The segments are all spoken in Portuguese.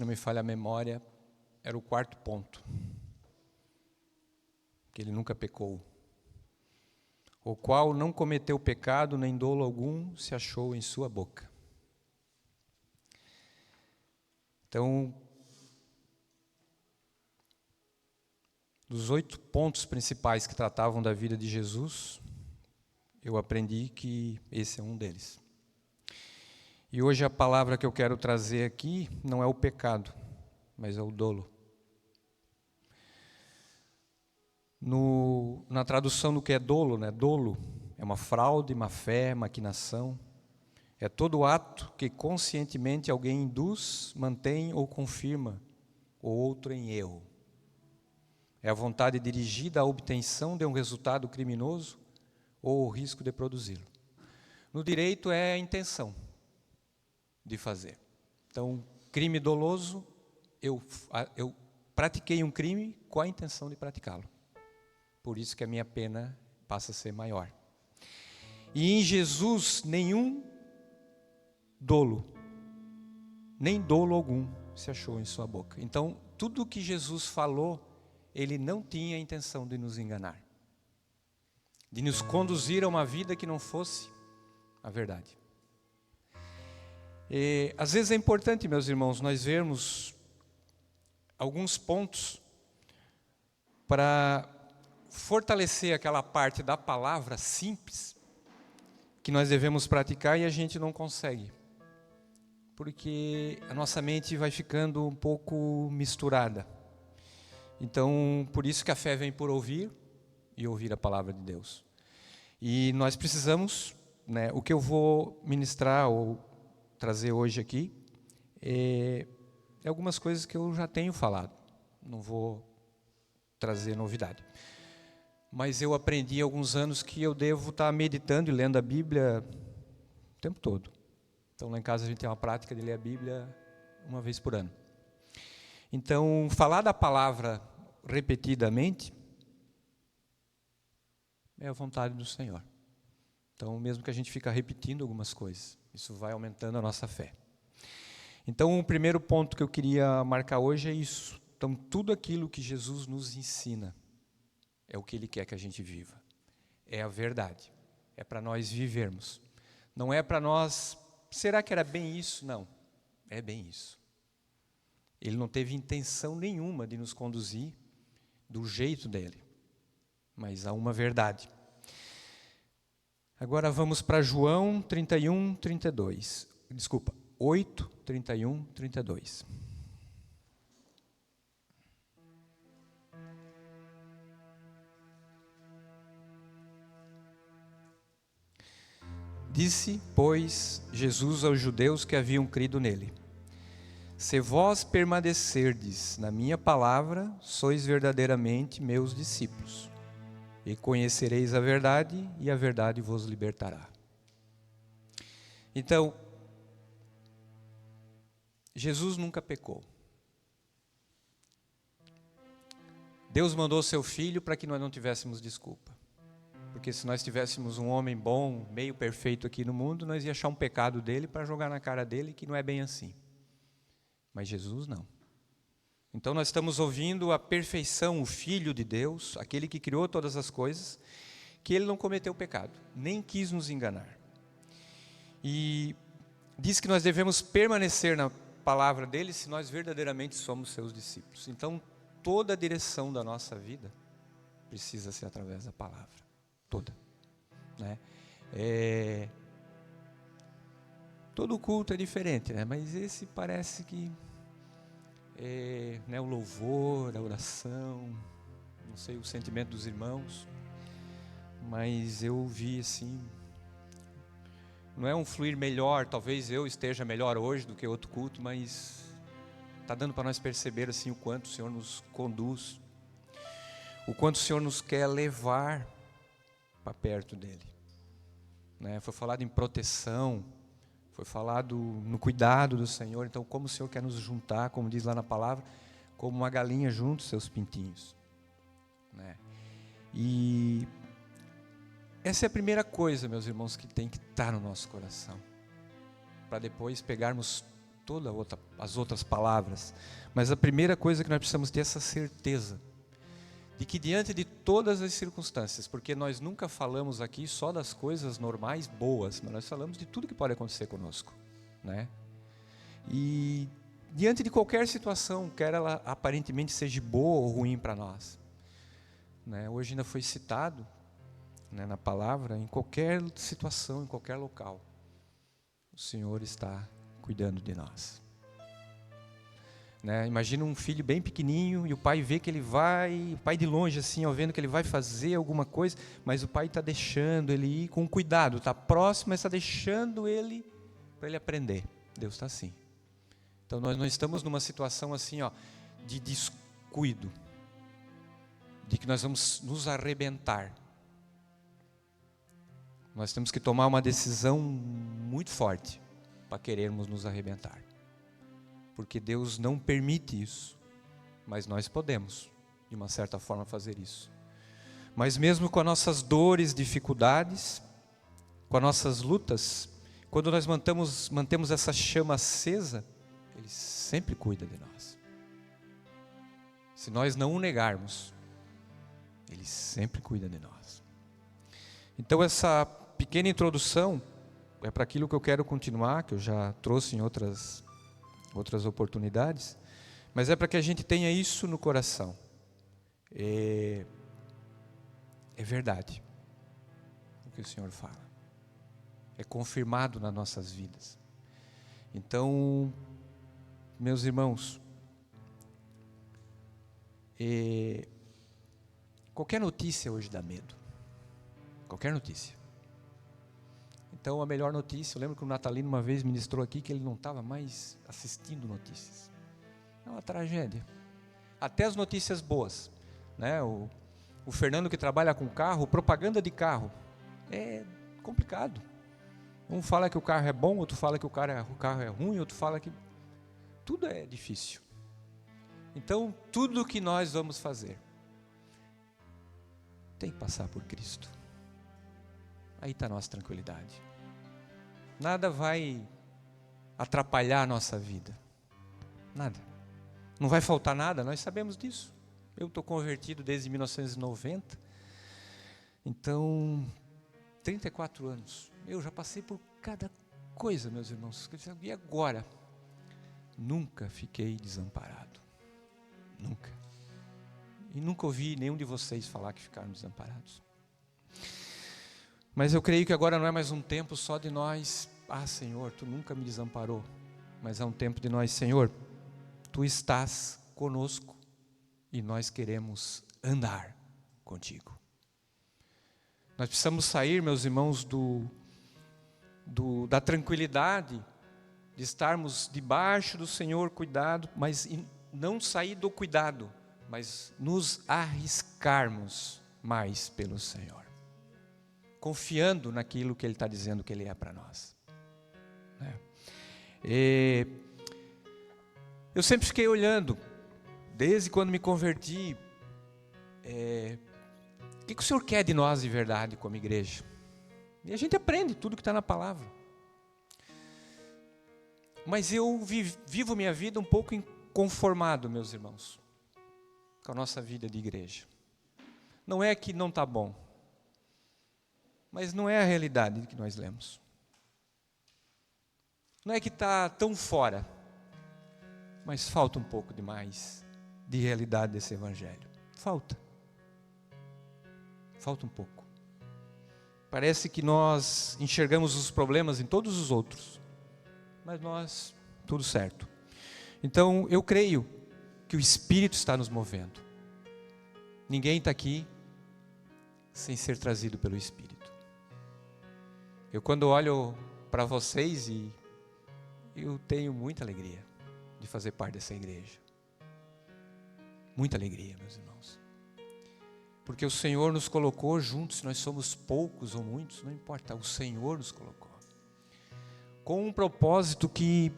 não me falha a memória, era o quarto ponto. Que ele nunca pecou. O qual não cometeu pecado, nem dolo algum se achou em sua boca. Então, dos 8 pontos principais que tratavam da vida de Jesus, eu aprendi que esse é um deles. E hoje a palavra que eu quero trazer aqui não é o pecado, mas é o dolo. Na tradução do que é dolo, né? Dolo é uma fraude, má fé, maquinação. É todo ato que conscientemente alguém induz, mantém ou confirma o outro em erro. É a vontade dirigida à obtenção de um resultado criminoso ou o risco de produzi-lo. No direito é a intenção de fazer. Então, crime doloso, eu pratiquei um crime com a intenção de praticá-lo. Por isso que a minha pena passa a ser maior. E em Jesus, nenhum dolo, nem dolo algum se achou em sua boca. Então, tudo que Jesus falou, ele não tinha a intenção de nos enganar, de nos conduzir a uma vida que não fosse a verdade. E, às vezes é importante, meus irmãos, nós vermos alguns pontos para fortalecer aquela parte da palavra simples que nós devemos praticar e a gente não consegue. Porque a nossa mente vai ficando um pouco misturada. Então, por isso que a fé vem por ouvir e ouvir a palavra de Deus. E nós precisamos, né, o que eu vou ministrar ou trazer hoje aqui, é algumas coisas que eu já tenho falado. Não vou trazer novidade. Mas eu aprendi há alguns anos que eu devo estar meditando e lendo a Bíblia o tempo todo. Então, lá em casa a gente tem uma prática de ler a Bíblia uma vez por ano. Então, falar da palavra repetidamente é a vontade do Senhor. Então, mesmo que a gente fica repetindo algumas coisas, isso vai aumentando a nossa fé. Então, o primeiro ponto que eu queria marcar hoje é isso. Então, tudo aquilo que Jesus nos ensina é o que Ele quer que a gente viva. É a verdade. É para nós vivermos. Não é para nós... Será que era bem isso? Não. É bem isso. Ele não teve intenção nenhuma de nos conduzir do jeito dele. Mas há uma verdade. Agora vamos para João 31, 32. Desculpa, 8, 31, 32. Disse, pois, Jesus aos judeus que haviam crido nele: se vós permanecerdes na minha palavra, sois verdadeiramente meus discípulos, e conhecereis a verdade, e a verdade vos libertará. Então, Jesus nunca pecou. Deus mandou seu Filho para que nós não tivéssemos desculpa. Porque se nós tivéssemos um homem bom, meio perfeito aqui no mundo, nós ia achar um pecado dele para jogar na cara dele, que não é bem assim. Mas Jesus não. Então nós estamos ouvindo a perfeição, o Filho de Deus, aquele que criou todas as coisas, que ele não cometeu pecado, nem quis nos enganar. E diz que nós devemos permanecer na palavra dele se nós verdadeiramente somos seus discípulos. Então toda a direção da nossa vida precisa ser através da palavra. Toda. Né? Todo culto é diferente, né? Mas esse parece que né, o louvor, a oração, não sei o sentimento dos irmãos, mas eu vi assim, não é um fluir melhor, talvez eu esteja melhor hoje do que outro culto, mas está dando para nós perceber assim o quanto o Senhor nos conduz, o quanto o Senhor nos quer levar para perto dele. Né? Foi falado em proteção, foi falado no cuidado do Senhor. Então, como o Senhor quer nos juntar, como diz lá na palavra, como uma galinha junto seus pintinhos. Né? E essa é a primeira coisa, meus irmãos, que tem que estar no nosso coração. Para depois pegarmos todas as outras palavras, mas a primeira coisa que nós precisamos ter é essa certeza de que diante de todas as circunstâncias, porque nós nunca falamos aqui só das coisas normais, boas, mas nós falamos de tudo que pode acontecer conosco, né? E diante de qualquer situação, quer ela aparentemente seja boa ou ruim para nós, né? Hoje ainda foi citado, né, na palavra, em qualquer situação, em qualquer local, o Senhor está cuidando de nós. Né? Imagina um filho bem pequenininho e o pai vê que ele vai, o pai de longe assim, ó, vendo que ele vai fazer alguma coisa, mas o pai está deixando ele ir com cuidado, está próximo, mas está deixando ele para ele aprender. Deus está assim. Então nós não estamos numa situação assim, ó, de descuido, de que nós vamos nos arrebentar. Nós temos que tomar uma decisão muito forte para querermos nos arrebentar. Porque Deus não permite isso, mas nós podemos, de uma certa forma, fazer isso. Mas mesmo com as nossas dores, dificuldades, com as nossas lutas, quando nós mantemos essa chama acesa, Ele sempre cuida de nós. Se nós não o negarmos, Ele sempre cuida de nós. Então essa pequena introdução é para aquilo que eu quero continuar, que eu já trouxe em outras oportunidades, mas é para que a gente tenha isso no coração. É verdade o que o Senhor fala, é confirmado nas nossas vidas. Então, meus irmãos, qualquer notícia hoje dá medo, qualquer notícia. Então, a melhor notícia, eu lembro que o Natalino uma vez ministrou aqui que ele não estava mais assistindo notícias. É uma tragédia. Até as notícias boas, né? O Fernando que trabalha com carro, propaganda de carro, é complicado. Um fala que o carro é bom, outro fala que o carro é ruim, outro fala que... Tudo é difícil. Então, tudo que nós vamos fazer tem que passar por Cristo. Aí está a nossa tranquilidade. Nada vai atrapalhar a nossa vida. Nada. Não vai faltar nada, nós sabemos disso. Eu estou convertido desde 1990. Então, 34 anos. Eu já passei por cada coisa, meus irmãos. E agora? Nunca fiquei desamparado. Nunca. E nunca ouvi nenhum de vocês falar que ficaram desamparados. Mas eu creio que agora não é mais um tempo só de nós, Senhor, Tu nunca me desamparou, mas é um tempo de nós, Senhor, Tu estás conosco e nós queremos andar contigo. Nós precisamos sair, meus irmãos, da tranquilidade de estarmos debaixo do Senhor cuidado, mas não sair do cuidado, mas nos arriscarmos mais pelo Senhor. Confiando naquilo que Ele está dizendo que Ele é para nós. Eu sempre fiquei olhando, desde quando me converti, o que o Senhor quer de nós de verdade como igreja? E a gente aprende tudo que está na palavra. Mas eu vivo minha vida um pouco inconformado, meus irmãos, com a nossa vida de igreja. Não é que não está bom, mas não é a realidade que nós lemos. Não é que está tão fora, mas falta um pouco de mais de realidade desse evangelho. Falta um pouco. Parece que nós enxergamos os problemas em todos os outros, mas nós, tudo certo. Então, eu creio que o Espírito está nos movendo. Ninguém está aqui sem ser trazido pelo Espírito. Eu quando olho para vocês, eu tenho muita alegria de fazer parte dessa igreja. Muita alegria, meus irmãos. Porque o Senhor nos colocou juntos, se nós somos poucos ou muitos, não importa, o Senhor nos colocou. Com um propósito que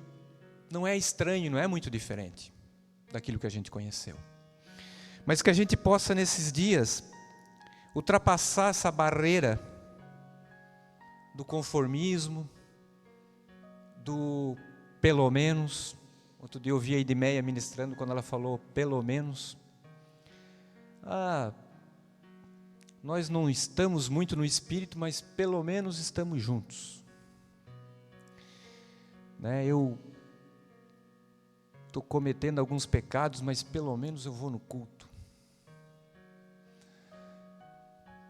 não é estranho, não é muito diferente daquilo que a gente conheceu. Mas que a gente possa nesses dias ultrapassar essa barreira do conformismo, do pelo menos. Outro dia eu ouvi a Edmeia ministrando quando ela falou pelo menos. Nós não estamos muito no Espírito, mas pelo menos estamos juntos. Eu estou cometendo alguns pecados, mas pelo menos eu vou no culto.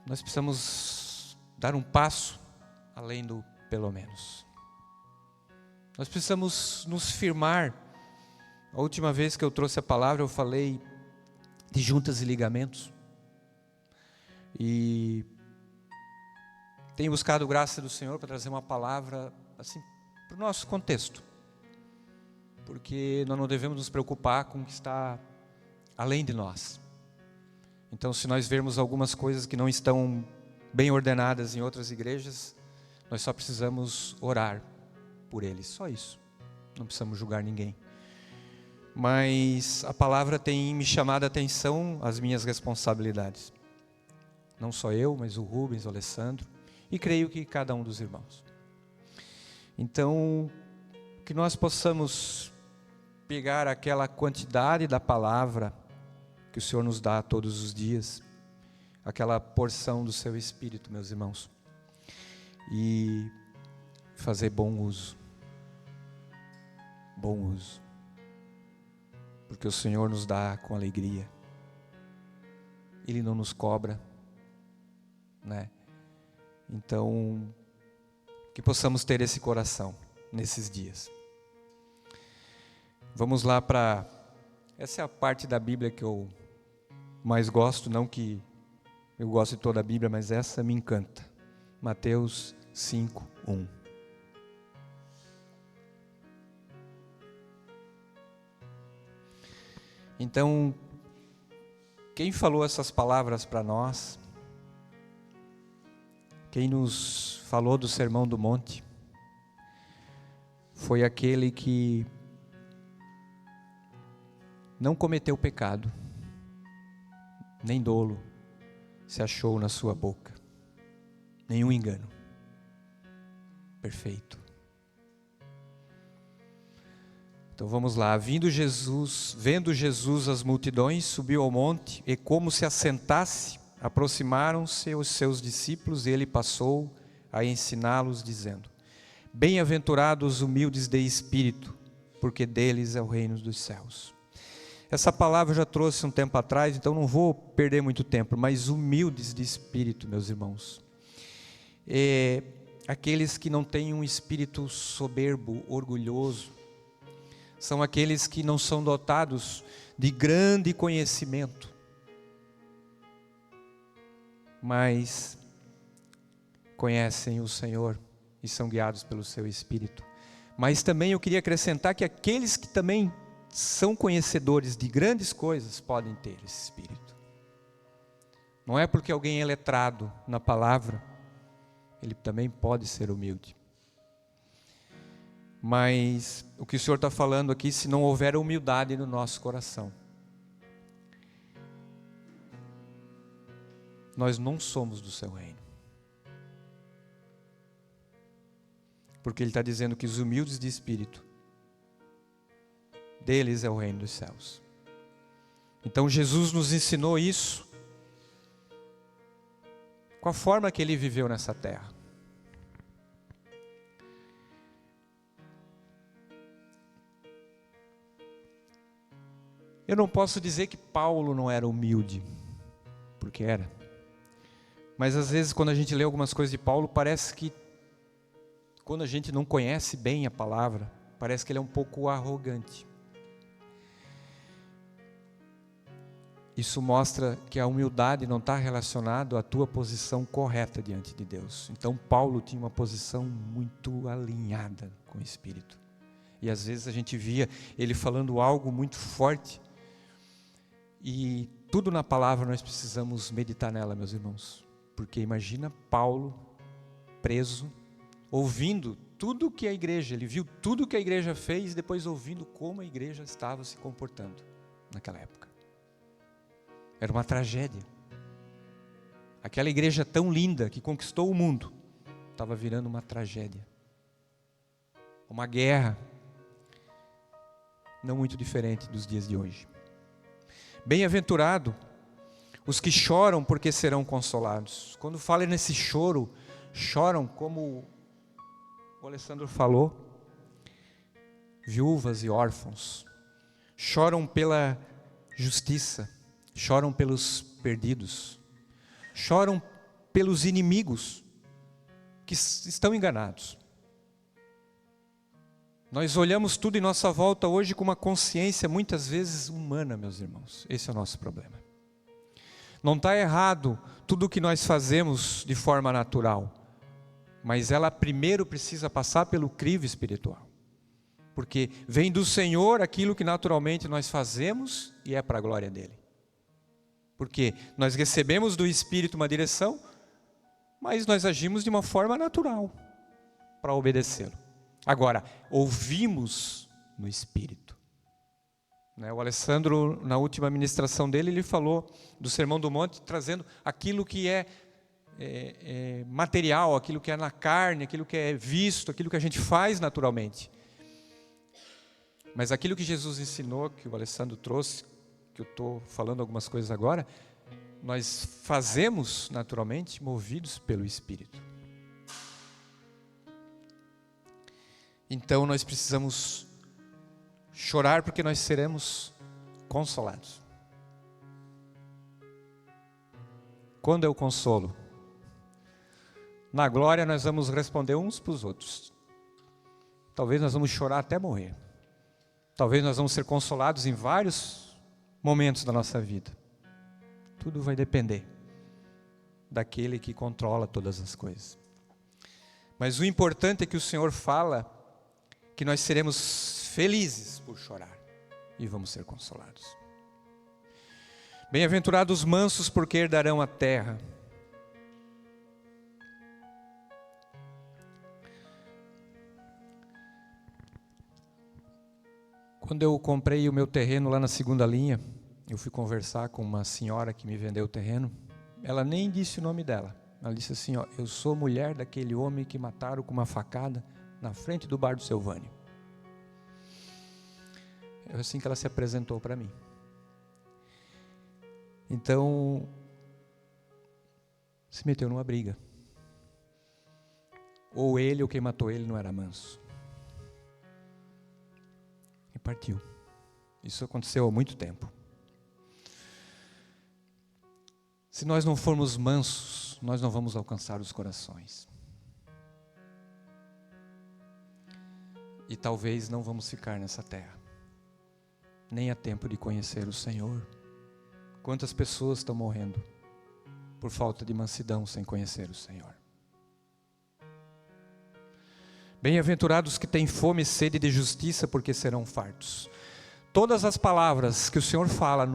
Nós precisamos dar um passo além do pelo menos. Nós precisamos nos firmar. A última vez que eu trouxe a palavra, eu falei de juntas e ligamentos. E tenho buscado graça do Senhor para trazer uma palavra assim para o nosso contexto. Porque nós não devemos nos preocupar com o que está além de nós. Então, se nós vermos algumas coisas que não estão bem ordenadas em outras igrejas, nós só precisamos orar por eles, só isso. Não precisamos julgar ninguém. Mas a palavra tem me chamado a atenção às minhas responsabilidades. Não só eu, mas o Rubens, o Alessandro, e creio que cada um dos irmãos. Então, que nós possamos pegar aquela quantidade da palavra que o Senhor nos dá todos os dias, aquela porção do seu Espírito, meus irmãos, e fazer bom uso. Bom uso. Porque o Senhor nos dá com alegria. Ele não nos cobra, Então, que possamos ter esse coração nesses dias. Vamos lá para... Essa é a parte da Bíblia que eu mais gosto, não que eu gosto de toda a Bíblia, mas essa me encanta. Mateus 5:1. Então, quem falou essas palavras para nós, quem nos falou do Sermão do Monte, foi aquele que não cometeu pecado, nem dolo se achou na sua boca, nenhum engano. Perfeito. Então vamos lá. Vendo Jesus as multidões, subiu ao monte, e como se assentasse, aproximaram-se os seus discípulos, e ele passou a ensiná-los, dizendo: Bem-aventurados os humildes de espírito, porque deles é o reino dos céus. Essa palavra eu já trouxe um tempo atrás, então não vou perder muito tempo, mas humildes de espírito, meus irmãos. Aqueles que não têm um espírito soberbo, orgulhoso, são aqueles que não são dotados de grande conhecimento, mas conhecem o Senhor e são guiados pelo seu Espírito. Mas também eu queria acrescentar que aqueles que também são conhecedores de grandes coisas podem ter esse Espírito. Não é porque alguém é letrado na palavra, ele também pode ser humilde. Mas o que o Senhor está falando aqui, se não houver humildade no nosso coração, nós não somos do seu reino. Porque Ele está dizendo que os humildes de espírito, deles é o reino dos céus. Então Jesus nos ensinou isso com a forma que Ele viveu nessa terra. Eu não posso dizer que Paulo não era humilde, porque era. Mas às vezes quando a gente lê algumas coisas de Paulo, parece que quando a gente não conhece bem a palavra, parece que ele é um pouco arrogante. Isso mostra que a humildade não está relacionada à tua posição correta diante de Deus. Então Paulo tinha uma posição muito alinhada com o Espírito. E às vezes a gente via ele falando algo muito forte. E tudo na palavra nós precisamos meditar nela, meus irmãos. Porque imagina Paulo preso, ouvindo tudo que a igreja, ele viu tudo que a igreja fez e depois ouvindo como a igreja estava se comportando naquela época. Era uma tragédia. Aquela igreja tão linda que conquistou o mundo, estava virando uma tragédia. Uma guerra. não muito diferente dos dias de hoje. Bem-aventurado os que choram, porque serão consolados. Quando fala nesse choro, choram como o Alessandro falou, viúvas e órfãos. Choram pela justiça, choram pelos perdidos, choram pelos inimigos que estão enganados. Nós olhamos tudo em nossa volta hoje com uma consciência muitas vezes humana, meus irmãos. Esse é o nosso problema. Não está errado tudo o que nós fazemos de forma natural, mas ela primeiro precisa passar pelo crivo espiritual. Porque vem do Senhor aquilo que naturalmente nós fazemos e é para a glória dEle. Porque nós recebemos do Espírito uma direção, mas nós agimos de uma forma natural para obedecê-lo. Agora, ouvimos no Espírito. O Alessandro, na última ministração dele, ele falou do Sermão do Monte, trazendo aquilo que é material, aquilo que é na carne, aquilo que é visto, aquilo que a gente faz naturalmente. Mas aquilo que Jesus ensinou, que o Alessandro trouxe, que eu estou falando algumas coisas agora, nós fazemos naturalmente movidos pelo Espírito. Então nós precisamos chorar porque nós seremos consolados. Quando eu consolo? Na glória nós vamos responder uns para os outros. Talvez nós vamos chorar até morrer. Talvez nós vamos ser consolados em vários momentos da nossa vida. Tudo vai depender daquele que controla todas as coisas. Mas o importante é que o Senhor fala que nós seremos felizes por chorar e vamos ser consolados. Bem-aventurados os mansos, porque herdarão a terra. Quando eu comprei o meu terreno lá na segunda linha, eu fui conversar com uma senhora que me vendeu o terreno. Ela nem disse o nome dela. Ela disse assim, eu sou mulher daquele homem que mataram com uma facada na frente do bar do seu Vânio. É assim que ela se apresentou para mim. Então, se meteu numa briga. Ou ele ou quem matou ele não era manso. E partiu. Isso aconteceu há muito tempo. Se nós não formos mansos, nós não vamos alcançar os corações. E talvez não vamos ficar nessa terra. Nem há tempo de conhecer o Senhor. Quantas pessoas estão morrendo por falta de mansidão sem conhecer o Senhor. Bem-aventurados que têm fome e sede de justiça, porque serão fartos. Todas as palavras que o Senhor fala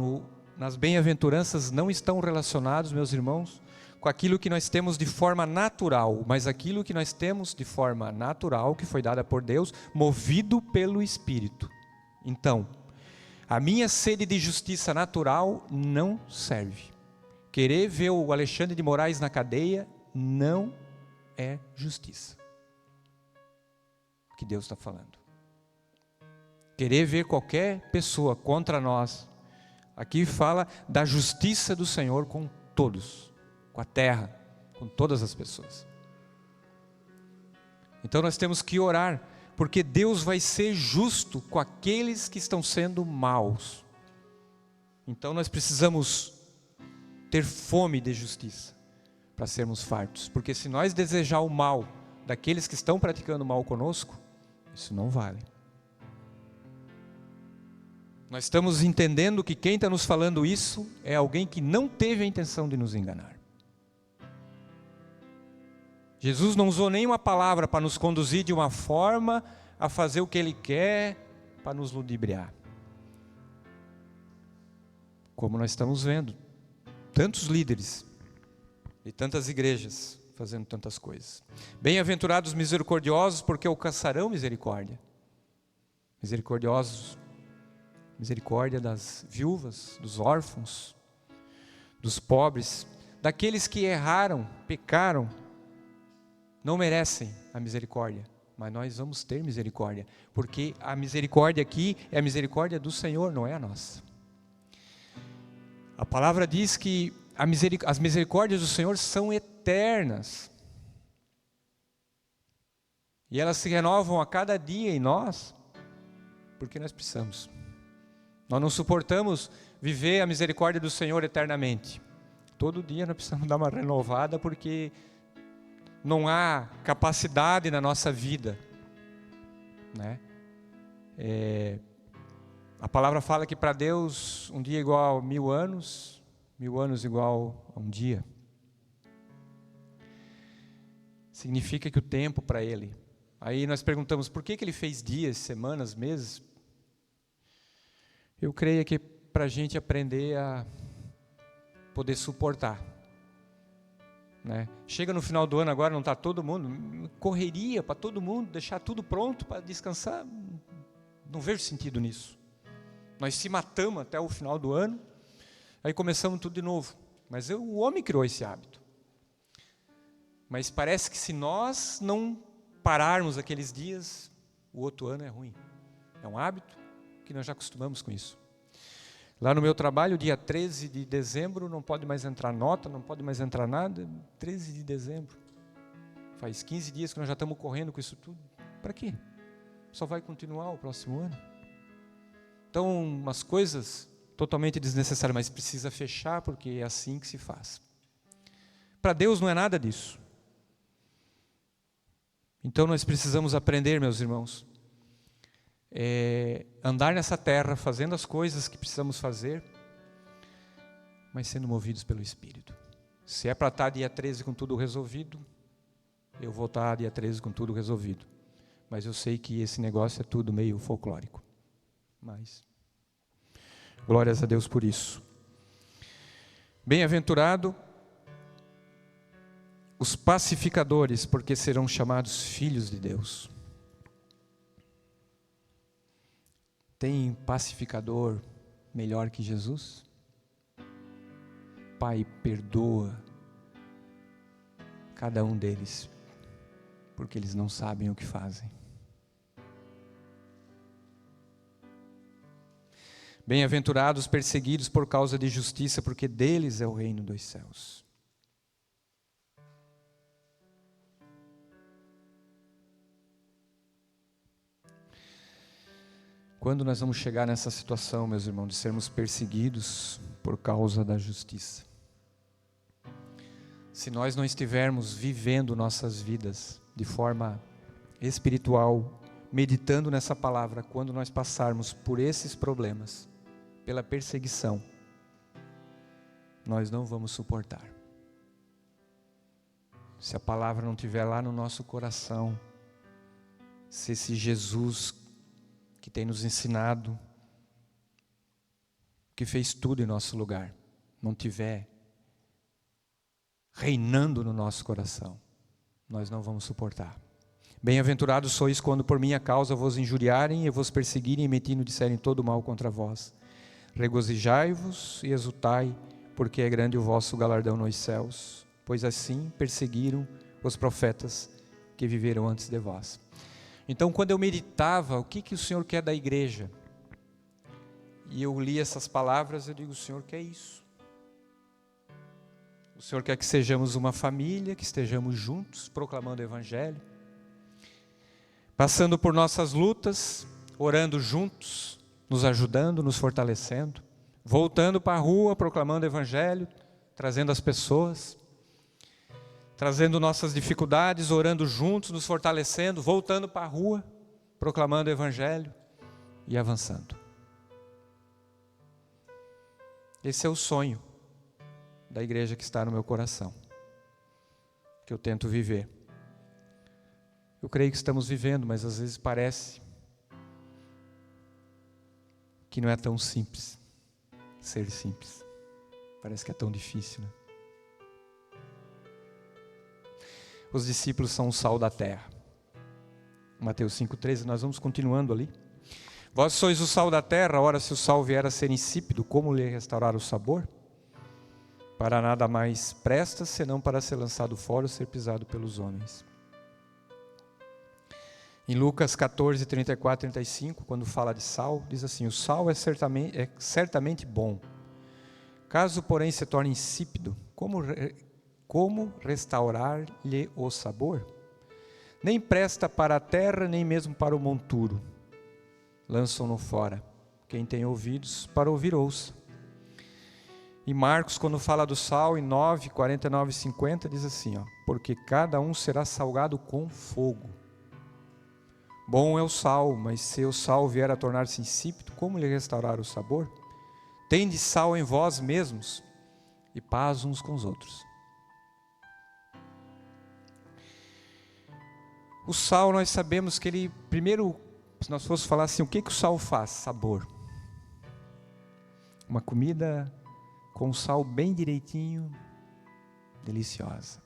nas bem-aventuranças não estão relacionados, meus irmãos, com aquilo que nós temos de forma natural, mas aquilo que nós temos de forma natural, que foi dada por Deus, movido pelo Espírito. Então, a minha sede de justiça natural não serve. Querer ver o Alexandre de Moraes na cadeia não é justiça. O que Deus está falando. Querer ver qualquer pessoa contra nós. Aqui fala da justiça do Senhor com todos, com a terra, com todas as pessoas. Então nós temos que orar, porque Deus vai ser justo com aqueles que estão sendo maus. Então nós precisamos ter fome de justiça para sermos fartos, porque se nós desejar o mal daqueles que estão praticando mal conosco, isso não vale. Nós estamos entendendo que quem está nos falando isso é alguém que não teve a intenção de nos enganar. Jesus não usou nenhuma palavra para nos conduzir de uma forma a fazer o que Ele quer para nos ludibriar. Como nós estamos vendo, tantos líderes e tantas igrejas fazendo tantas coisas. Bem-aventurados misericordiosos, porque alcançarão misericórdia. Misericordiosos, misericórdia das viúvas, dos órfãos, dos pobres, daqueles que erraram, pecaram, não merecem a misericórdia, mas nós vamos ter misericórdia, porque a misericórdia aqui é a misericórdia do Senhor, não é a nossa. A palavra diz que as misericórdias do Senhor são eternas, e elas se renovam a cada dia em nós, porque nós precisamos. Nós não suportamos viver a misericórdia do Senhor eternamente. Todo dia nós precisamos dar uma renovada, porque não há capacidade na nossa vida, né? A palavra fala que para Deus um dia é igual a 1000 anos, 1000 anos igual a um dia. Significa que o tempo para Ele. Aí nós perguntamos, por que Ele fez dias, semanas, meses? Eu creio que para a gente aprender a poder suportar, né? Chega no final do ano agora, não está todo mundo, correria para todo mundo, deixar tudo pronto para descansar, não vejo sentido nisso. Nós se matamos até o final do ano, aí começamos tudo de novo, mas o homem criou esse hábito. Mas parece que se nós não pararmos aqueles dias, o outro ano é ruim. É um hábito que nós já acostumamos com isso. Lá no meu trabalho, dia 13 de dezembro, não pode mais entrar nota, não pode mais entrar nada. 13 de dezembro. Faz 15 dias que nós já estamos correndo com isso tudo. Para quê? Só vai continuar o próximo ano. Então, umas coisas totalmente desnecessárias, mas precisa fechar, porque é assim que se faz. Para Deus não é nada disso. Então nós precisamos aprender, meus irmãos, andar nessa terra, fazendo as coisas que precisamos fazer, mas sendo movidos pelo Espírito. Se é para estar dia 13 com tudo resolvido, eu vou estar dia 13 com tudo resolvido. Mas eu sei que esse negócio é tudo meio folclórico. Mas, glórias a Deus por isso. Bem-aventurado os pacificadores, porque serão chamados filhos de Deus. Tem pacificador melhor que Jesus? Pai, perdoa cada um deles, porque eles não sabem o que fazem. Bem-aventurados os perseguidos por causa de justiça, porque deles é o reino dos céus. Quando nós vamos chegar nessa situação, meus irmãos, de sermos perseguidos por causa da justiça? Se nós não estivermos vivendo nossas vidas de forma espiritual, meditando nessa palavra, quando nós passarmos por esses problemas, pela perseguição, nós não vamos suportar. Se a palavra não estiver lá no nosso coração, se esse Jesus que tem nos ensinado, que fez tudo em nosso lugar, não tiver reinando no nosso coração, nós não vamos suportar. Bem-aventurados sois quando por minha causa vos injuriarem e vos perseguirem e mentindo disserem todo mal contra vós. Regozijai-vos e exultai, porque é grande o vosso galardão nos céus, pois assim perseguiram os profetas que viveram antes de vós. Então, quando eu meditava, o que o Senhor quer da igreja? E eu li essas palavras, eu digo, o Senhor quer isso. O Senhor quer que sejamos uma família, que estejamos juntos, proclamando o Evangelho, passando por nossas lutas, orando juntos, nos ajudando, nos fortalecendo, voltando para a rua, proclamando o Evangelho, trazendo as pessoas, trazendo nossas dificuldades, orando juntos, nos fortalecendo, voltando para a rua, proclamando o Evangelho e avançando. Esse é o sonho da igreja que está no meu coração, que eu tento viver. Eu creio que estamos vivendo, mas às vezes parece que não é tão simples ser simples. Parece que é tão difícil, né? Os discípulos são o sal da terra. Mateus 5,13, nós vamos continuando ali. Vós sois o sal da terra, ora se o sal vier a ser insípido, como lhe restaurar o sabor? Para nada mais presta, senão para ser lançado fora ou ser pisado pelos homens. Em Lucas 14, 34 e 35, quando fala de sal, diz assim: o sal é certamente bom. Caso, porém, se torne insípido, como restaurar-lhe o sabor? Nem presta para a terra, nem mesmo para o monturo. Lançam-no fora. Quem tem ouvidos para ouvir, ouça. E Marcos, quando fala do sal, em 9, 49 e 50, diz assim: porque cada um será salgado com fogo. Bom é o sal, mas se o sal vier a tornar-se insípido, como lhe restaurar o sabor? Tende sal em vós mesmos e paz uns com os outros. O sal, nós sabemos que ele, primeiro, se nós fossemos falar assim, o que o sal faz? Sabor. Uma comida com sal bem direitinho, deliciosa.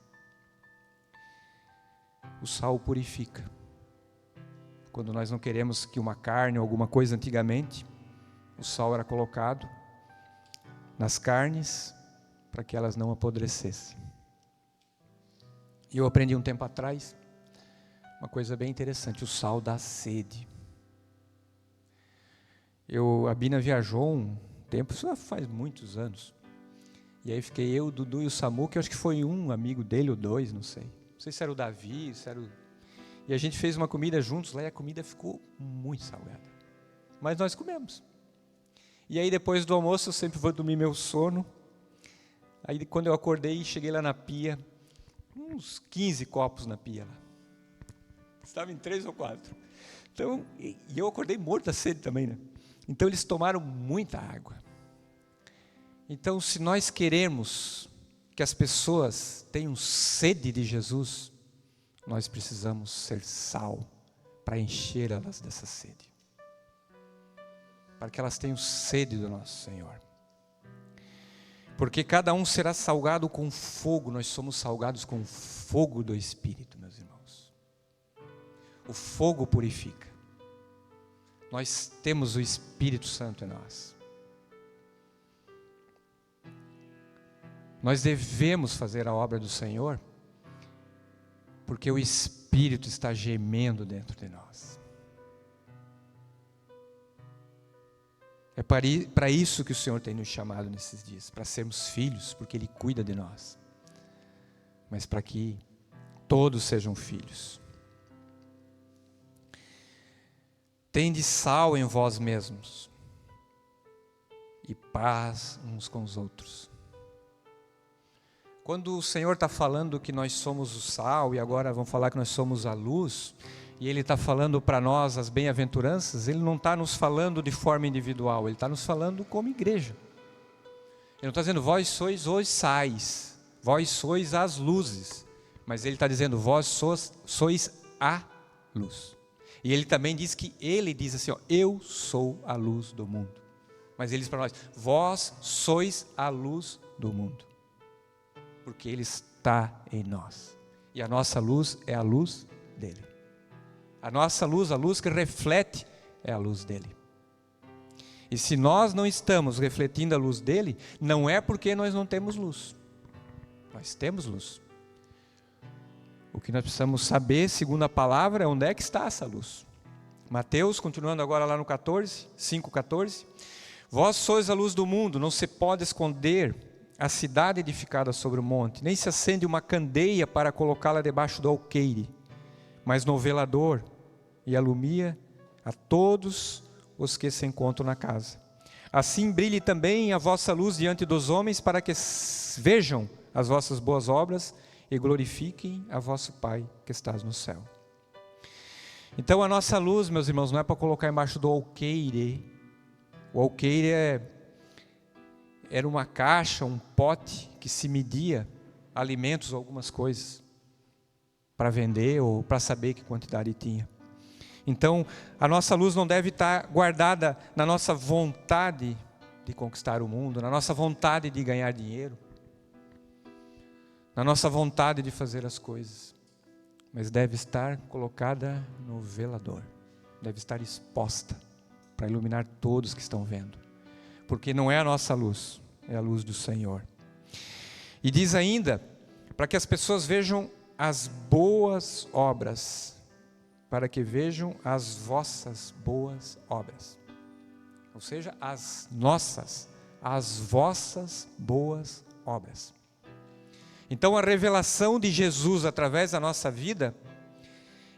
O sal purifica. Quando nós não queremos que uma carne ou alguma coisa antigamente, o sal era colocado nas carnes para que elas não apodrecessem. E eu aprendi um tempo atrás uma coisa bem interessante: o sal dá sede. A Bina viajou um tempo, isso faz muitos anos, e aí fiquei eu, o Dudu e o Samu, que eu acho que foi um amigo dele ou dois, não sei se era o Davi, se era o... E a gente fez uma comida juntos lá e a comida ficou muito salgada. Mas nós comemos. E aí depois do almoço eu sempre vou dormir meu sono. Aí quando eu acordei, cheguei lá na pia, uns 15 copos na pia lá. Estava em 3 ou 4. Então, e eu acordei morto da sede também, né? Então eles tomaram muita água. Então, se nós queremos que as pessoas tenham sede de Jesus, nós precisamos ser sal para encher elas dessa sede, para que elas tenham sede do nosso Senhor. Porque cada um será salgado com fogo. Nós somos salgados com o fogo do Espírito, meus irmãos. O fogo purifica. Nós temos o Espírito Santo em nós. Nós devemos fazer a obra do Senhor, porque o Espírito está gemendo dentro de nós. É para isso que o Senhor tem nos chamado nesses dias, para sermos filhos, porque Ele cuida de nós. Mas para que todos sejam filhos. Tende sal em vós mesmos, e paz uns com os outros. Quando o Senhor está falando que nós somos o sal, e agora vamos falar que nós somos a luz, e Ele está falando para nós as bem-aventuranças, Ele não está nos falando de forma individual, Ele está nos falando como igreja. Ele não está dizendo, vós sois os sais, vós sois as luzes, mas Ele está dizendo, vós sois a luz. E Ele também diz que Ele diz assim, eu sou a luz do mundo. Mas Ele diz para nós, vós sois a luz do mundo. Porque Ele está em nós. E a nossa luz é a luz dEle. A nossa luz, a luz que reflete, é a luz dEle. E se nós não estamos refletindo a luz dEle, não é porque nós não temos luz. Nós temos luz. O que nós precisamos saber, segundo a palavra, é onde é que está essa luz. Mateus, continuando agora lá no 5:14. Vós sois a luz do mundo, não se pode esconder a cidade edificada sobre o monte, nem se acende uma candeia para colocá-la debaixo do alqueire, mas no velador, e alumia a todos os que se encontram na casa. Assim brilhe também a vossa luz diante dos homens, para que vejam as vossas boas obras e glorifiquem a vosso Pai que estás no céu. Então a nossa luz, meus irmãos, não é para colocar embaixo do alqueire. O alqueire era uma caixa, um pote que se media alimentos ou algumas coisas para vender ou para saber que quantidade tinha. Então a nossa luz não deve estar guardada na nossa vontade de conquistar o mundo, na nossa vontade de ganhar dinheiro, na nossa vontade de fazer as coisas, mas deve estar colocada no velador, deve estar exposta para iluminar todos que estão vendo, porque não é a nossa luz, é a luz do Senhor. E diz ainda, para que as pessoas vejam as boas obras, para que vejam as vossas boas obras. Ou seja, as vossas boas obras. Então a revelação de Jesus através da nossa vida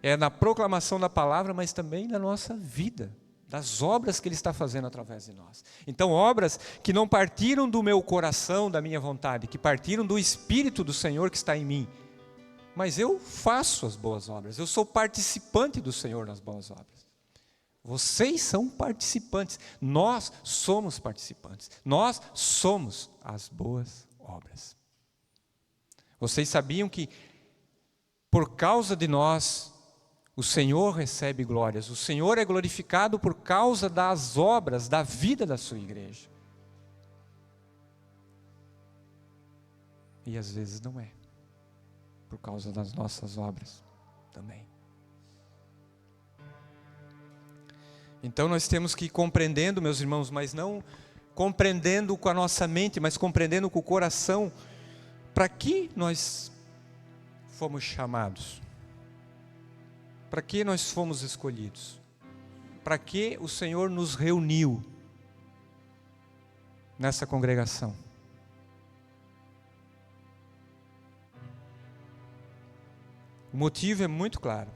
é na proclamação da palavra, mas também na nossa vida, das obras que Ele está fazendo através de nós. Então obras que não partiram do meu coração, da minha vontade, que partiram do Espírito do Senhor que está em mim. Mas eu faço as boas obras, eu sou participante do Senhor nas boas obras. Vocês são participantes, nós somos participantes, nós somos as boas obras. Vocês sabiam que por causa de nós, o Senhor recebe glórias, o Senhor é glorificado por causa das obras, da vida da sua igreja. E às vezes não é, por causa das nossas obras também. Então nós temos que ir compreendendo, meus irmãos, mas não compreendendo com a nossa mente, mas compreendendo com o coração, para que nós fomos chamados, para que nós fomos escolhidos, para que o Senhor nos reuniu nessa congregação. O motivo é muito claro.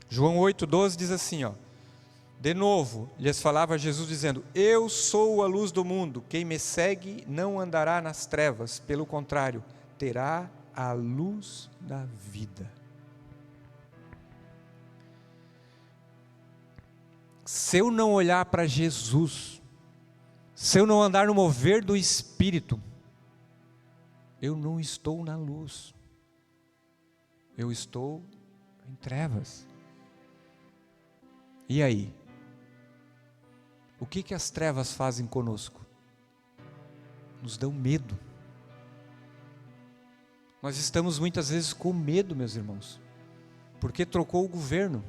João 8,12 diz assim, de novo, lhes falava Jesus dizendo, eu sou a luz do mundo, quem me segue não andará nas trevas, pelo contrário, terá a luz da vida. Se eu não olhar para Jesus, se eu não andar no mover do Espírito, eu não estou na luz, eu estou em trevas. E aí? O que as trevas fazem conosco? Nos dão medo. Nós estamos muitas vezes com medo, meus irmãos, porque trocou o governo,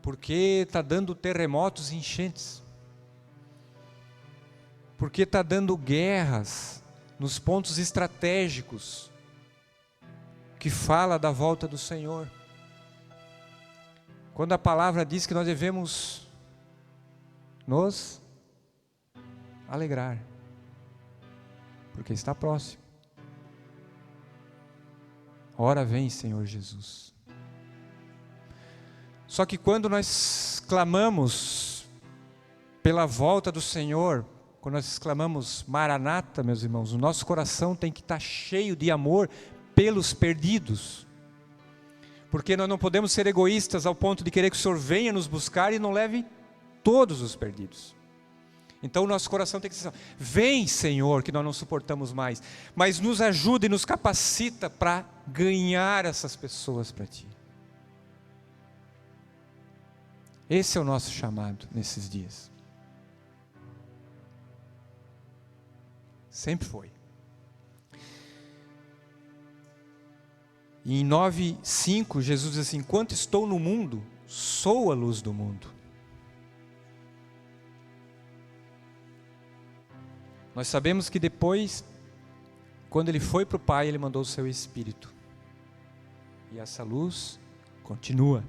porque está dando terremotos e enchentes, porque está dando guerras nos pontos estratégicos que fala da volta do Senhor. Quando a palavra diz que nós devemos nos alegrar, porque está próximo. Ora vem, Senhor Jesus. Só que quando nós clamamos pela volta do Senhor, quando nós clamamos Maranata, meus irmãos, o nosso coração tem que estar cheio de amor pelos perdidos, porque nós não podemos ser egoístas ao ponto de querer que o Senhor venha nos buscar e não leve todos os perdidos. Então o nosso coração tem que ser assim, vem, Senhor, que nós não suportamos mais, mas nos ajuda e nos capacita para ganhar essas pessoas para Ti. Esse é o nosso chamado nesses dias. Sempre foi. E em 9:5 Jesus diz assim, enquanto estou no mundo, sou a luz do mundo. Nós sabemos que depois, quando Ele foi para o Pai, Ele mandou o Seu Espírito. E essa luz continua.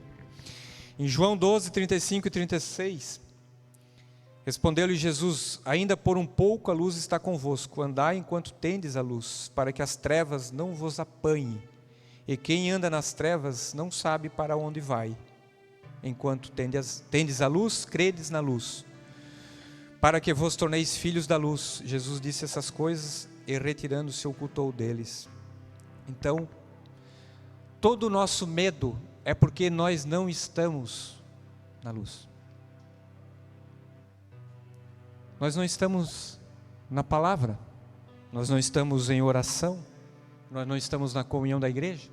Em João 12, 35 e 36, respondeu-lhe Jesus, ainda por um pouco a luz está convosco, andai enquanto tendes a luz, para que as trevas não vos apanhem. E quem anda nas trevas não sabe para onde vai. Enquanto tendes a luz, credes na luz, para que vos torneis filhos da luz. Jesus disse essas coisas e retirando-se ocultou deles. Então, todo o nosso medo é porque nós não estamos na luz. Nós não estamos na palavra, nós não estamos em oração, nós não estamos na comunhão da igreja.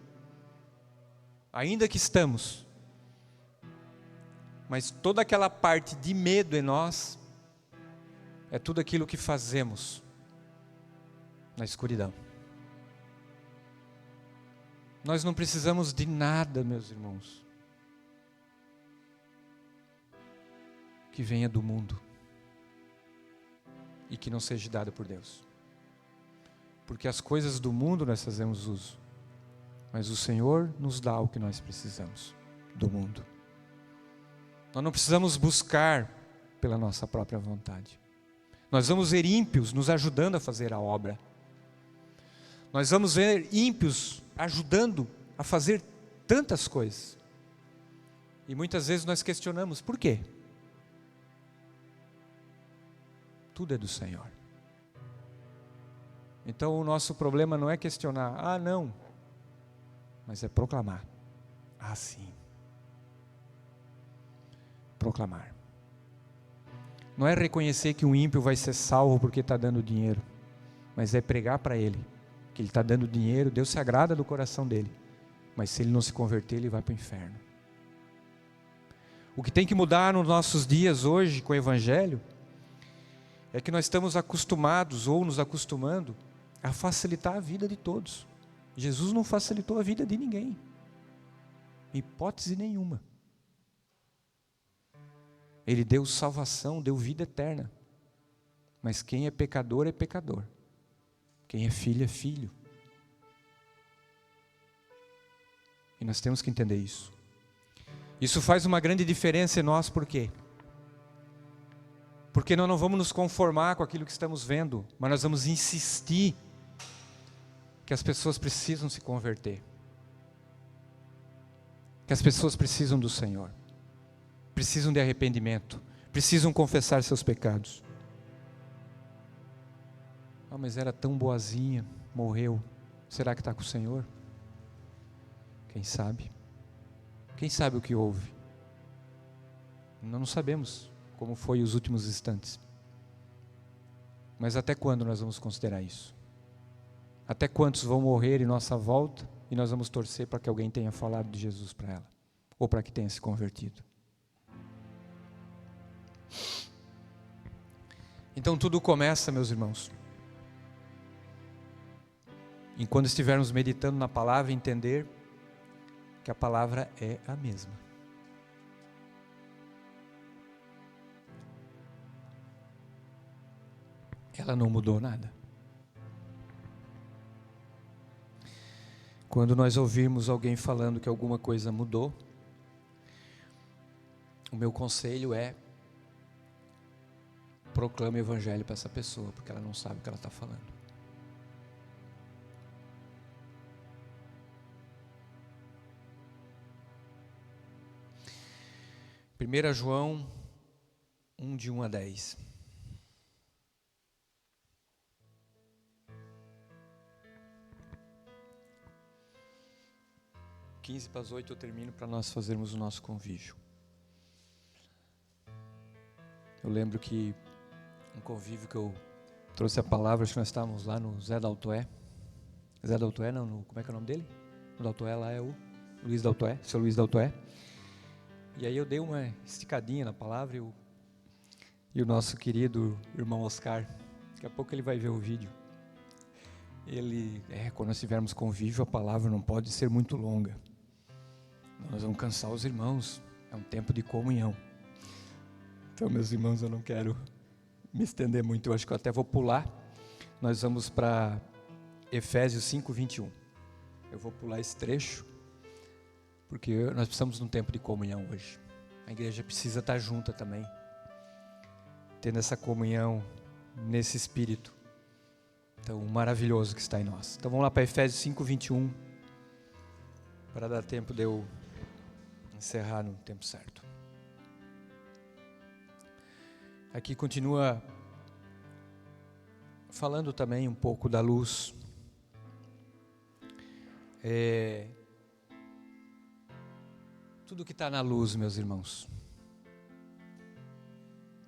Ainda que estamos, mas toda aquela parte de medo em nós, é tudo aquilo que fazemos na escuridão. Nós não precisamos de nada, meus irmãos, que venha do mundo e que não seja dado por Deus. Porque as coisas do mundo nós fazemos uso. Mas o Senhor nos dá o que nós precisamos do mundo. Nós não precisamos buscar pela nossa própria vontade. Nós vamos ver ímpios nos ajudando a fazer a obra. Nós vamos ver ímpios ajudando a fazer tantas coisas. E muitas vezes nós questionamos, por quê? Tudo é do Senhor. Então o nosso problema não é questionar, não, mas é proclamar. Sim. Proclamar. Não é reconhecer que um ímpio vai ser salvo porque está dando dinheiro, mas é pregar para ele que ele está dando dinheiro, Deus se agrada do coração dele, mas se ele não se converter, ele vai para o inferno. O que tem que mudar nos nossos dias hoje com o Evangelho é que nós estamos acostumados ou nos acostumando a facilitar a vida de todos. Jesus não facilitou a vida de ninguém, hipótese nenhuma. Ele deu salvação, deu vida eterna. Mas quem é pecador é pecador. Quem é filho é filho. E nós temos que entender isso. Isso faz uma grande diferença em nós, por quê? Porque nós não vamos nos conformar com aquilo que estamos vendo, mas nós vamos insistir que as pessoas precisam se converter. Que as pessoas precisam do Senhor. Precisam de arrependimento, precisam confessar seus pecados. Mas era tão boazinha, morreu, será que está com o Senhor? Quem sabe? Quem sabe o que houve? Nós não sabemos como foi os últimos instantes. Mas até quando nós vamos considerar isso? Até quantos vão morrer em nossa volta e nós vamos torcer para que alguém tenha falado de Jesus para ela? Ou para que tenha se convertido? Então tudo começa, meus irmãos, em quando estivermos meditando na palavra, entender que a palavra é a mesma. Ela não mudou nada. Quando nós ouvirmos alguém falando que alguma coisa mudou, o meu conselho é: proclame o Evangelho para essa pessoa, porque ela não sabe o que ela está falando. Primeira João 1, de 1 a 10. Quinze para as 8 eu termino para nós fazermos o nosso convívio. Eu lembro que um convívio que eu trouxe a palavra, acho que nós estávamos lá no Zé Daltoé. Zé Daltoé não, como é que é o nome dele? O Daltoé lá é o Luiz Daltoé, seu Luiz Daltoé. E aí eu dei uma esticadinha na palavra e o nosso querido irmão Oscar, daqui a pouco ele vai ver o vídeo. Ele, quando nós tivermos convívio, a palavra não pode ser muito longa. Nós vamos cansar os irmãos, é um tempo de comunhão. Então, meus irmãos, eu não quero me estender muito, eu acho que eu até vou pular. Nós vamos para Efésios 5, 21. Eu vou pular esse trecho, porque nós precisamos de um tempo de comunhão hoje. A igreja precisa estar junta também, tendo essa comunhão nesse espírito tão maravilhoso que está em nós. Então vamos lá para Efésios 5, 21, para dar tempo de eu encerrar no tempo certo. Aqui continua falando também um pouco da luz. Tudo que está na luz, meus irmãos,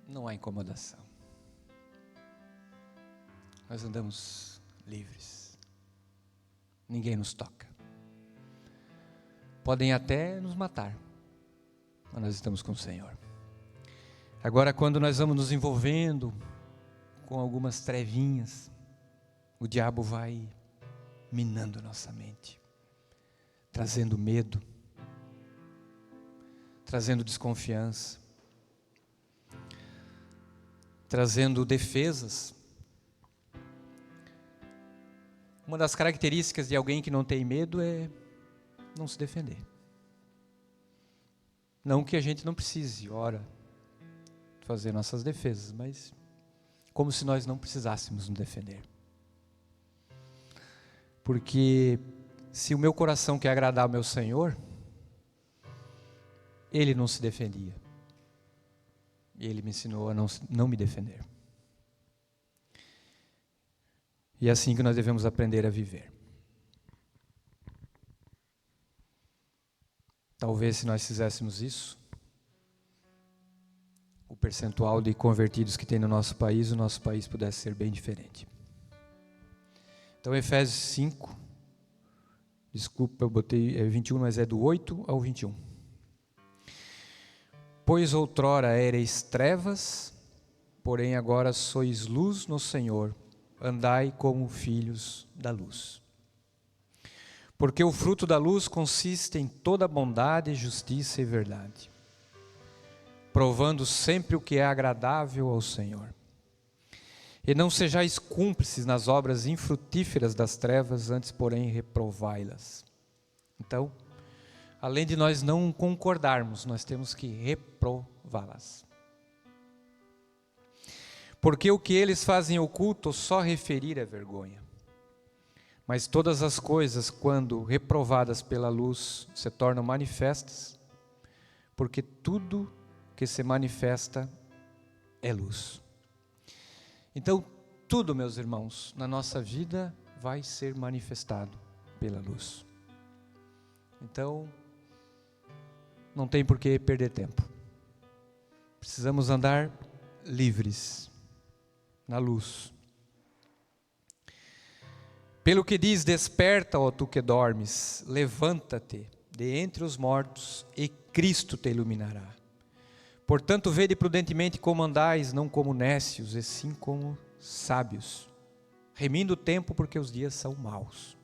não há incomodação. Nós andamos livres. Ninguém nos toca. Podem até nos matar, mas nós estamos com o Senhor. Agora, quando nós vamos nos envolvendo com algumas trevinhas, o diabo vai minando a nossa mente, trazendo medo, trazendo desconfiança, trazendo defesas. Uma das características de alguém que não tem medo é não se defender. Não que a gente não precise, ora, fazer nossas defesas, mas como se nós não precisássemos nos defender. Porque se o meu coração quer agradar ao meu Senhor, Ele não se defendia. E Ele me ensinou a não me defender. E é assim que nós devemos aprender a viver. Talvez se nós fizéssemos isso, o percentual de convertidos que tem no nosso país, o nosso país pudesse ser bem diferente. Então Efésios 5, desculpa, eu botei 21, mas é do 8 ao 21. Pois outrora éreis trevas, porém agora sois luz no Senhor, andai como filhos da luz. Porque o fruto da luz consiste em toda bondade, justiça e verdade, provando sempre o que é agradável ao Senhor. E não sejais cúmplices nas obras infrutíferas das trevas, antes, porém, reprovai-las. Então, além de nós não concordarmos, nós temos que reprová-las. Porque o que eles fazem oculto, só referir é vergonha. Mas todas as coisas, quando reprovadas pela luz, se tornam manifestas, porque tudo que se manifesta é luz. Então, tudo, meus irmãos, na nossa vida vai ser manifestado pela luz. Então, não tem por que perder tempo. Precisamos andar livres, na luz. Pelo que diz, desperta, ó tu que dormes, levanta-te de entre os mortos e Cristo te iluminará. Portanto, vede prudentemente como andais, não como nécios, e sim como sábios, remindo o tempo, porque os dias são maus.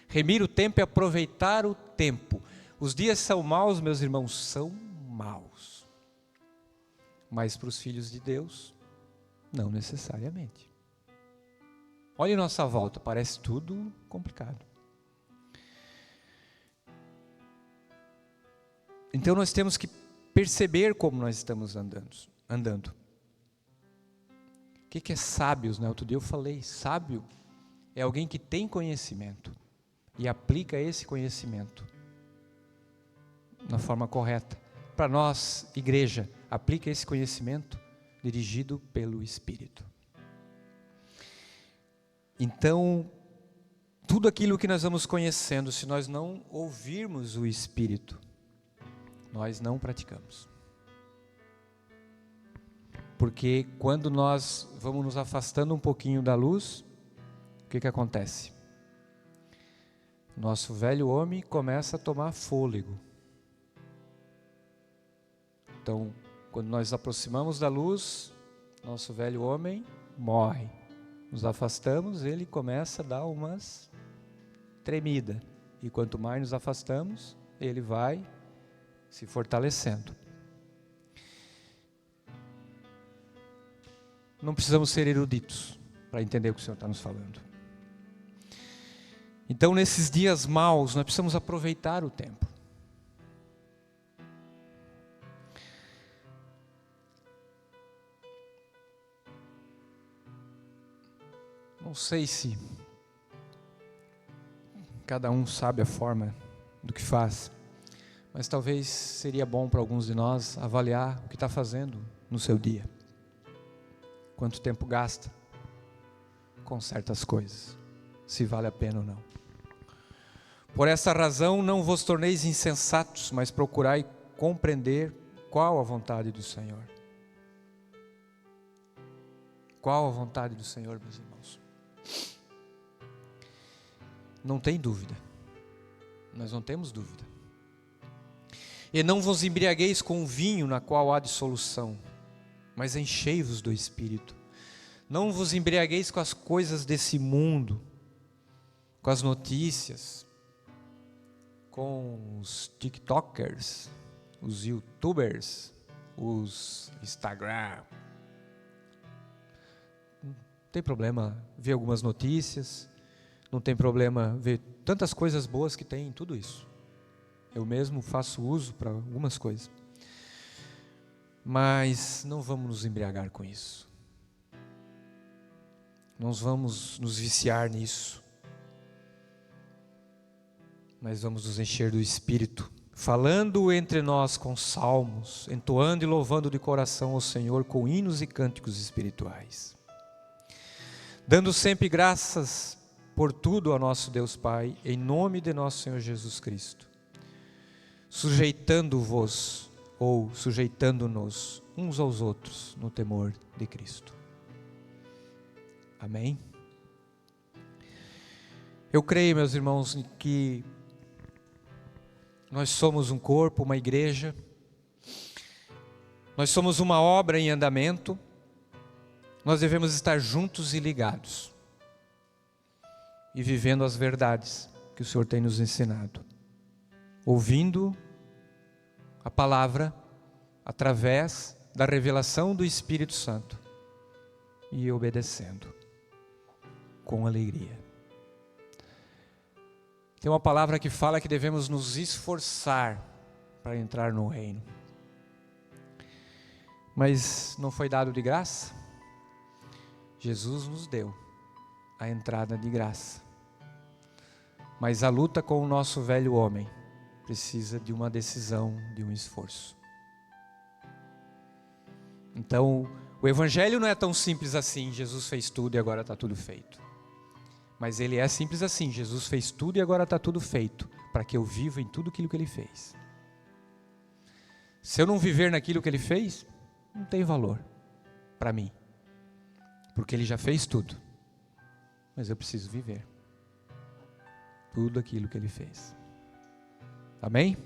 Remir o tempo é aproveitar o tempo. Os dias são maus, meus irmãos, são maus. Mas para os filhos de Deus, não necessariamente. Olha a nossa volta, parece tudo complicado. Então nós temos que perceber como nós estamos andando. O que é sábios, né? Outro dia eu falei, sábio é alguém que tem conhecimento e aplica esse conhecimento na forma correta. Para nós, igreja, aplica esse conhecimento dirigido pelo Espírito. Então, tudo aquilo que nós vamos conhecendo, se nós não ouvirmos o Espírito, nós não praticamos. Porque quando nós vamos nos afastando um pouquinho da luz, o que acontece? Nosso velho homem começa a tomar fôlego. Então, quando nós nos aproximamos da luz, nosso velho homem morre. Nos afastamos, ele começa a dar umas tremidas. E quanto mais nos afastamos, ele vai se fortalecendo. Não precisamos ser eruditos para entender o que o Senhor está nos falando. Então, nesses dias maus, nós precisamos aproveitar o tempo. Não sei se cada um sabe a forma do que faz, mas talvez seria bom para alguns de nós avaliar o que está fazendo no seu dia. Quanto tempo gasta com certas coisas, se vale a pena ou não. Por essa razão não vos torneis insensatos, mas procurai compreender qual a vontade do Senhor. Qual a vontade do Senhor, meus irmãos? Não tem dúvida. Nós não temos dúvida. E não vos embriagueis com o vinho na qual há dissolução, mas enchei-vos do Espírito. Não vos embriagueis com as coisas desse mundo, com as notícias, com os TikTokers, os YouTubers, os Instagram. Não tem problema ver algumas notícias, não tem problema ver tantas coisas boas que tem em tudo isso. Eu mesmo faço uso para algumas coisas. Mas não vamos nos embriagar com isso. Não vamos nos viciar nisso. Mas vamos nos encher do Espírito, falando entre nós com salmos, entoando e louvando de coração ao Senhor com hinos e cânticos espirituais. Dando sempre graças por tudo ao nosso Deus Pai, em nome de nosso Senhor Jesus Cristo. Sujeitando-vos ou sujeitando-nos uns aos outros no temor de Cristo. Amém? Eu creio, meus irmãos, que nós somos um corpo, uma igreja, nós somos uma obra em andamento, nós devemos estar juntos e ligados, e vivendo as verdades que o Senhor tem nos ensinado, ouvindo a palavra através da revelação do Espírito Santo e obedecendo com alegria. Tem uma palavra que fala que devemos nos esforçar para entrar no reino. Mas não foi dado de graça? Jesus nos deu a entrada de graça. Mas a luta com o nosso velho homem precisa de uma decisão, de um esforço. Então, o Evangelho não é tão simples assim, Jesus fez tudo e agora está tudo feito. Mas ele é simples assim, Jesus fez tudo e agora está tudo feito, para que eu viva em tudo aquilo que ele fez. Se eu não viver naquilo que ele fez, não tem valor para mim, porque ele já fez tudo, mas eu preciso viver tudo aquilo que ele fez. Amém?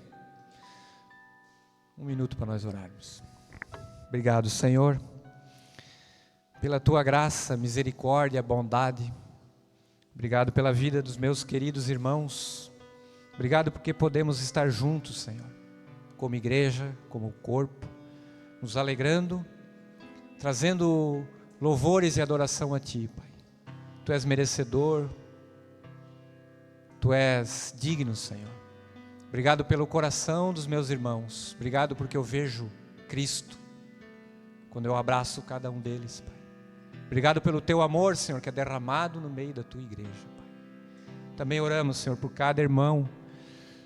Um minuto para nós orarmos. Obrigado, Senhor, pela tua graça, misericórdia, bondade. Obrigado pela vida dos meus queridos irmãos. Obrigado porque podemos estar juntos, Senhor, como igreja, como corpo, nos alegrando, trazendo louvores e adoração a Ti, Pai. Tu és merecedor, Tu és digno, Senhor. Obrigado pelo coração dos meus irmãos. Obrigado porque eu vejo Cristo quando eu abraço cada um deles, Pai. Obrigado pelo Teu amor, Senhor, que é derramado no meio da Tua igreja, Pai. Também oramos, Senhor, por cada irmão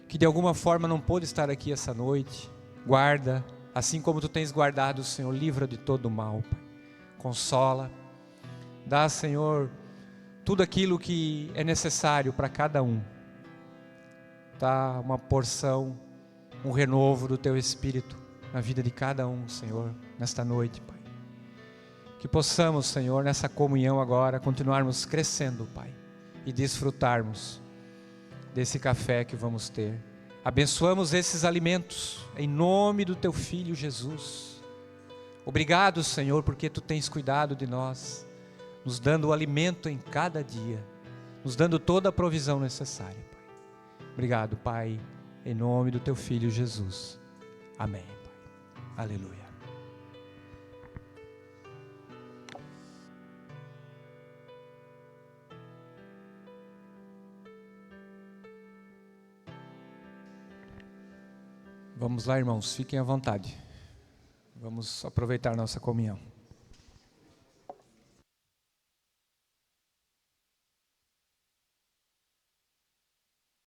que de alguma forma não pôde estar aqui essa noite. Guarda, assim como Tu tens guardado, Senhor, livra de todo o mal, Pai. Consola, dá, Senhor, tudo aquilo que é necessário para cada um. Dá uma porção, um renovo do Teu Espírito na vida de cada um, Senhor, nesta noite, Pai. Que possamos, Senhor, nessa comunhão agora, continuarmos crescendo, Pai, e desfrutarmos desse café que vamos ter. Abençoamos esses alimentos, em nome do Teu Filho Jesus. Obrigado, Senhor, porque Tu tens cuidado de nós, nos dando o alimento em cada dia, nos dando toda a provisão necessária, Pai. Obrigado, Pai, em nome do Teu Filho Jesus. Amém, Pai. Aleluia. Vamos lá, irmãos, fiquem à vontade. Vamos aproveitar nossa comunhão.